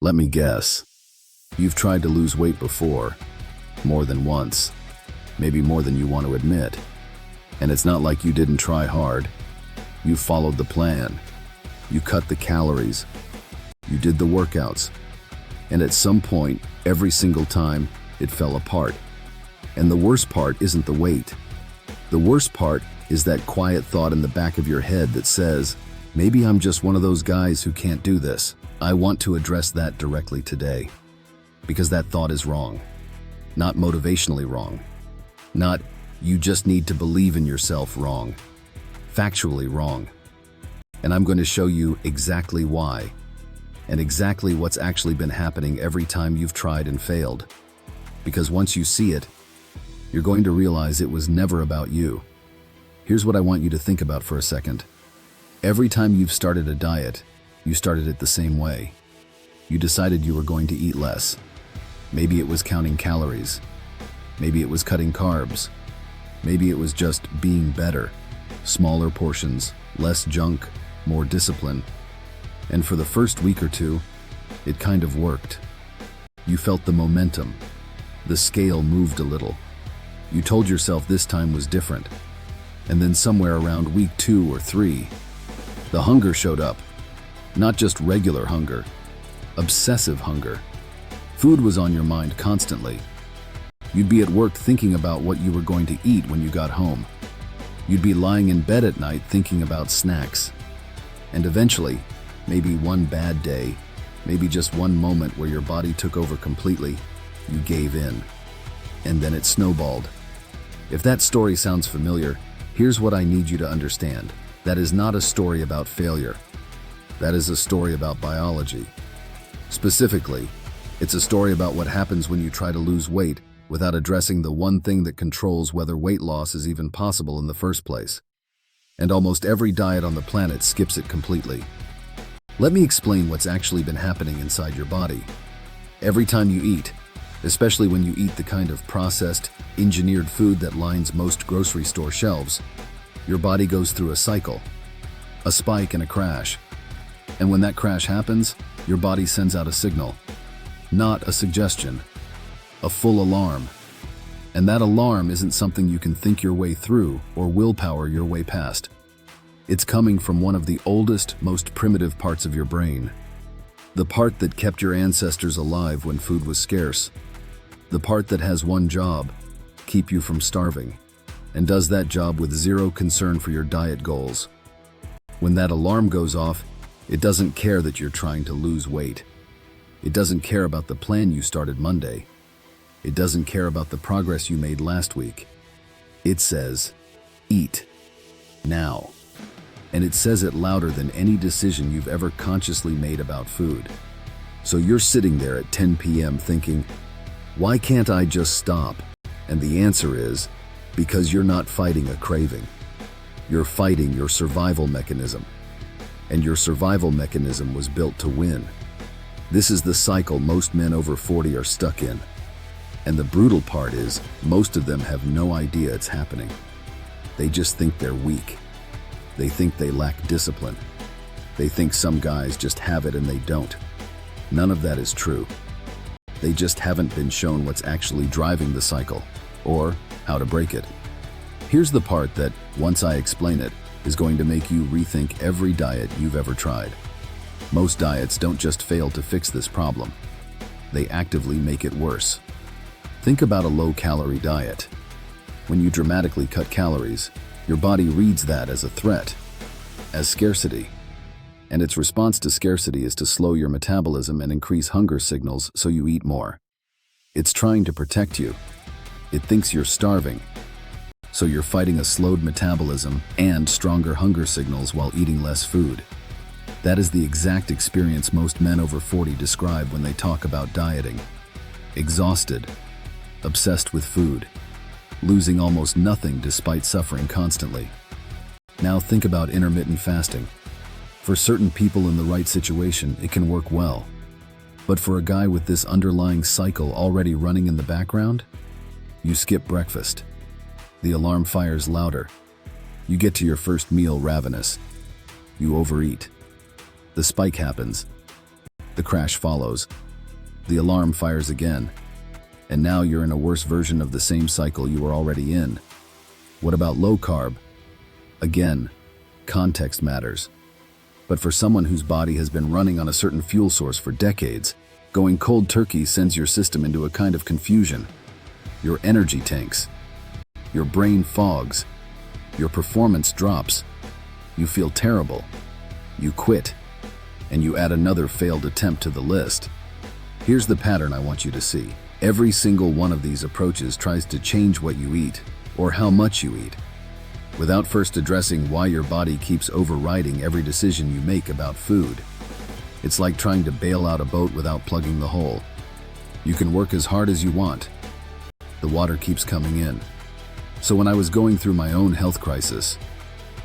Let me guess. You've tried to lose weight before, more than once, maybe more than you want to admit. And it's not like you didn't try hard. You followed the plan. You cut the calories. You did the workouts. And at some point, every single time, it fell apart. And the worst part isn't the weight. The worst part is that quiet thought in the back of your head that says, maybe I'm just one of those guys who can't do this. I want to address that directly today. Because that thought is wrong. Not motivationally wrong. Not, you just need to believe in yourself wrong. Factually wrong. And I'm going to show you exactly why. And exactly what's actually been happening every time you've tried and failed. Because once you see it, you're going to realize it was never about you. Here's what I want you to think about for a second. Every time you've started a diet, you started it the same way. You decided you were going to eat less. Maybe it was counting calories. Maybe it was cutting carbs. Maybe it was just being better. Smaller portions, less junk, more discipline. And for the first week or two, it kind of worked. You felt the momentum. The scale moved a little. You told yourself this time was different. And then somewhere around week 2 or 3, the hunger showed up. Not just regular hunger, obsessive hunger. Food was on your mind constantly. You'd be at work thinking about what you were going to eat when you got home. You'd be lying in bed at night thinking about snacks. And eventually, maybe one bad day, maybe just one moment where your body took over completely, you gave in. And then it snowballed. If that story sounds familiar, here's what I need you to understand. That is not a story about failure. That is a story about biology. Specifically, it's a story about what happens when you try to lose weight without addressing the one thing that controls whether weight loss is even possible in the first place. And almost every diet on the planet skips it completely. Let me explain what's actually been happening inside your body. Every time you eat, especially when you eat the kind of processed, engineered food that lines most grocery store shelves, your body goes through a cycle, a spike and a crash. And when that crash happens, your body sends out a signal, not a suggestion, a full alarm. And that alarm isn't something you can think your way through or willpower your way past. It's coming from one of the oldest, most primitive parts of your brain. The part that kept your ancestors alive when food was scarce. The part that has one job, keep you from starving, and does that job with zero concern for your diet goals. When that alarm goes off, it doesn't care that you're trying to lose weight. It doesn't care about the plan you started Monday. It doesn't care about the progress you made last week. It says, eat, now. And it says it louder than any decision you've ever consciously made about food. So you're sitting there at 10 p.m. thinking, why can't I just stop? And the answer is, because you're not fighting a craving. You're fighting your survival mechanism. And your survival mechanism was built to win. This is the cycle most men over 40 are stuck in. And the brutal part is, most of them have no idea it's happening. They just think they're weak. They think they lack discipline. They think some guys just have it and they don't. None of that is true. They just haven't been shown what's actually driving the cycle, or how to break it. Here's the part that, once I explain it, is going to make you rethink every diet you've ever tried. Most diets don't just fail to fix this problem. They actively make it worse. Think about a low-calorie diet. When you dramatically cut calories, your body reads that as a threat, as scarcity. And its response to scarcity is to slow your metabolism and increase hunger signals so you eat more. It's trying to protect you. It thinks you're starving. So you're fighting a slowed metabolism and stronger hunger signals while eating less food. That is the exact experience most men over 40 describe when they talk about dieting. Exhausted, obsessed with food, losing almost nothing despite suffering constantly. Now think about intermittent fasting. For certain people in the right situation, it can work well. But for a guy with this underlying cycle already running in the background, you skip breakfast. The alarm fires louder. You get to your first meal ravenous. You overeat. The spike happens. The crash follows. The alarm fires again. And now you're in a worse version of the same cycle you were already in. What about low carb? Again, context matters. But for someone whose body has been running on a certain fuel source for decades, going cold turkey sends your system into a kind of confusion. Your energy tanks. Your brain fogs. Your performance drops. You feel terrible. You quit. And you add another failed attempt to the list. Here's the pattern I want you to see. Every single one of these approaches tries to change what you eat, or how much you eat, without first addressing why your body keeps overriding every decision you make about food. It's like trying to bail out a boat without plugging the hole. You can work as hard as you want. The water keeps coming in. So when I was going through my own health crisis,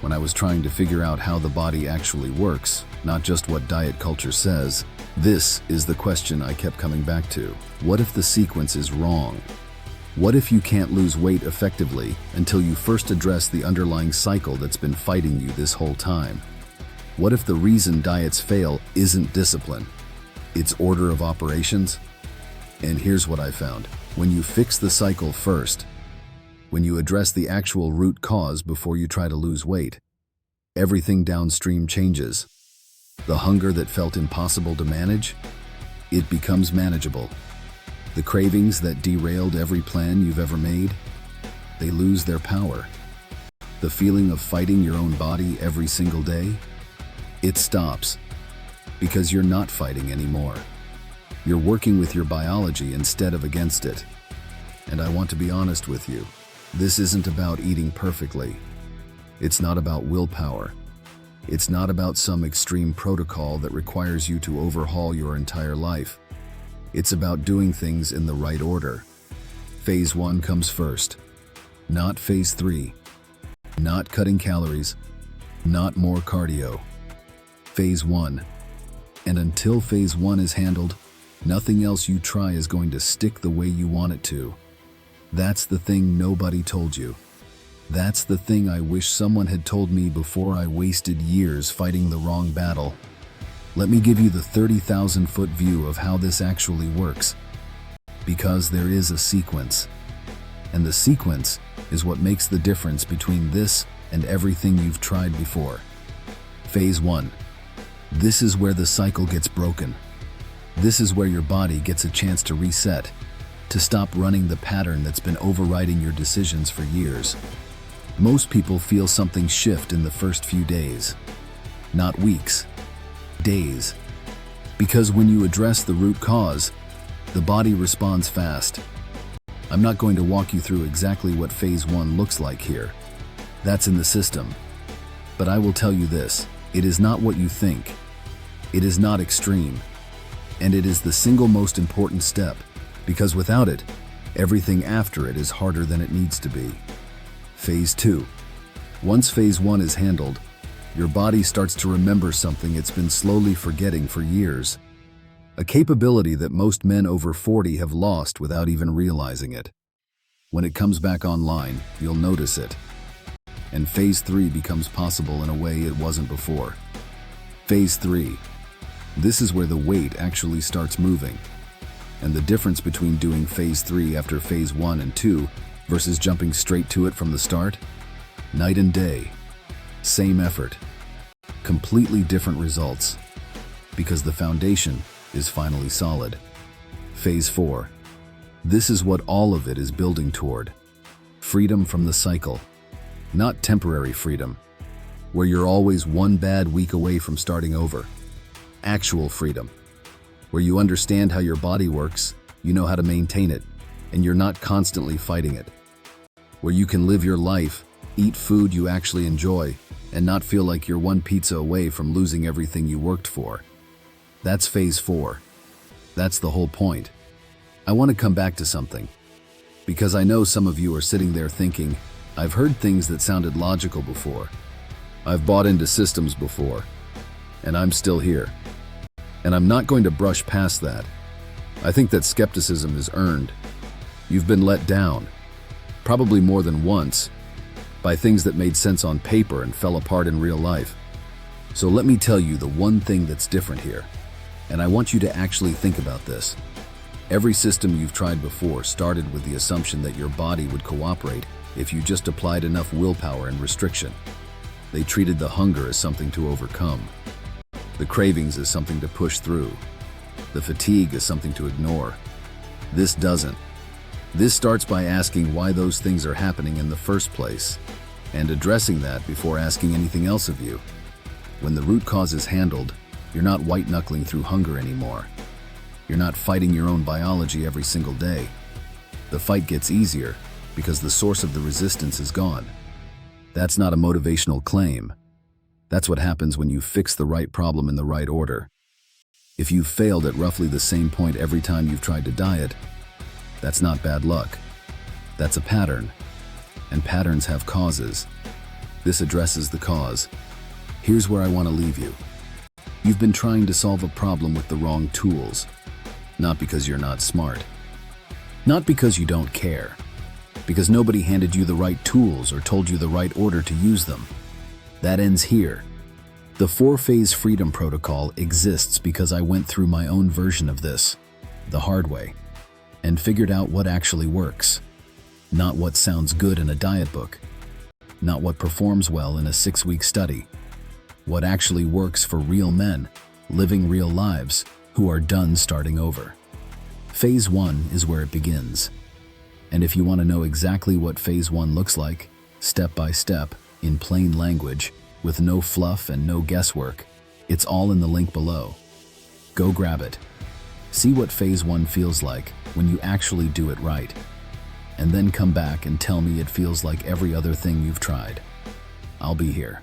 when I was trying to figure out how the body actually works, not just what diet culture says, this is the question I kept coming back to. What if the sequence is wrong? What if you can't lose weight effectively until you first address the underlying cycle that's been fighting you this whole time? What if the reason diets fail isn't discipline? It's order of operations? And here's what I found. When you fix the cycle first, when you address the actual root cause before you try to lose weight, everything downstream changes. The hunger that felt impossible to manage, it becomes manageable. The cravings that derailed every plan you've ever made, they lose their power. The feeling of fighting your own body every single day, it stops. Because you're not fighting anymore. You're working with your biology instead of against it. And I want to be honest with you. This isn't about eating perfectly. It's not about willpower. It's not about some extreme protocol that requires you to overhaul your entire life. It's about doing things in the right order. Phase 1 comes first, not phase 3. Not cutting calories, not more cardio. Phase 1. And until phase 1 is handled, nothing else you try is going to stick the way you want it to. That's the thing nobody told you. That's the thing I wish someone had told me before I wasted years fighting the wrong battle. Let me give you the 30,000-foot view of how this actually works. Because there is a sequence. And the sequence is what makes the difference between this and everything you've tried before. Phase 1. This is where the cycle gets broken. This is where your body gets a chance to reset, to stop running the pattern that's been overriding your decisions for years. Most people feel something shift in the first few days. Not weeks, days. Because when you address the root cause, the body responds fast. I'm not going to walk you through exactly what phase 1 looks like here. That's in the system. But I will tell you this, it is not what you think. It is not extreme. And it is the single most important step, because without it, everything after it is harder than it needs to be. Phase 2. Once phase 1 is handled, your body starts to remember something it's been slowly forgetting for years. A capability that most men over 40 have lost without even realizing it. When it comes back online, you'll notice it. And phase 3 becomes possible in a way it wasn't before. Phase 3. This is where the weight actually starts moving. And the difference between doing phase 3 after phase 1 and 2 versus jumping straight to it from the start? Night and day. Same effort. Completely different results. Because the foundation is finally solid. Phase 4. This is what all of it is building toward. Freedom from the cycle. Not temporary freedom, where you're always one bad week away from starting over. Actual freedom, where you understand how your body works, you know how to maintain it, and you're not constantly fighting it. Where you can live your life, eat food you actually enjoy, and not feel like you're one pizza away from losing everything you worked for. That's phase 4. That's the whole point. I want to come back to something, because I know some of you are sitting there thinking, I've heard things that sounded logical before. I've bought into systems before, and I'm still here. And I'm not going to brush past that. I think that skepticism is earned. You've been let down, probably more than once, by things that made sense on paper and fell apart in real life. So let me tell you the one thing that's different here. And I want you to actually think about this. Every system you've tried before started with the assumption that your body would cooperate if you just applied enough willpower and restriction. They treated the hunger as something to overcome, the cravings as something to push through, the fatigue as something to ignore. This doesn't. This starts by asking why those things are happening in the first place, and addressing that before asking anything else of you. When the root cause is handled, you're not white-knuckling through hunger anymore. You're not fighting your own biology every single day. The fight gets easier because the source of the resistance is gone. That's not a motivational claim. That's what happens when you fix the right problem in the right order. If you've failed at roughly the same point every time you've tried to diet, that's not bad luck. That's a pattern. And patterns have causes. This addresses the cause. Here's where I want to leave you. You've been trying to solve a problem with the wrong tools. Not because you're not smart. Not because you don't care. Because nobody handed you the right tools or told you the right order to use them. That ends here. The 4-phase freedom protocol exists because I went through my own version of this, the hard way, and figured out what actually works. Not what sounds good in a diet book. Not what performs well in a 6-week study. What actually works for real men, living real lives, who are done starting over. Phase 1 is where it begins. And if you want to know exactly what Phase 1 looks like, step by step, in plain language, with no fluff and no guesswork, it's all in the link below. Go grab it. See what Phase 1 feels like when you actually do it right. And then come back and tell me it feels like every other thing you've tried. I'll be here.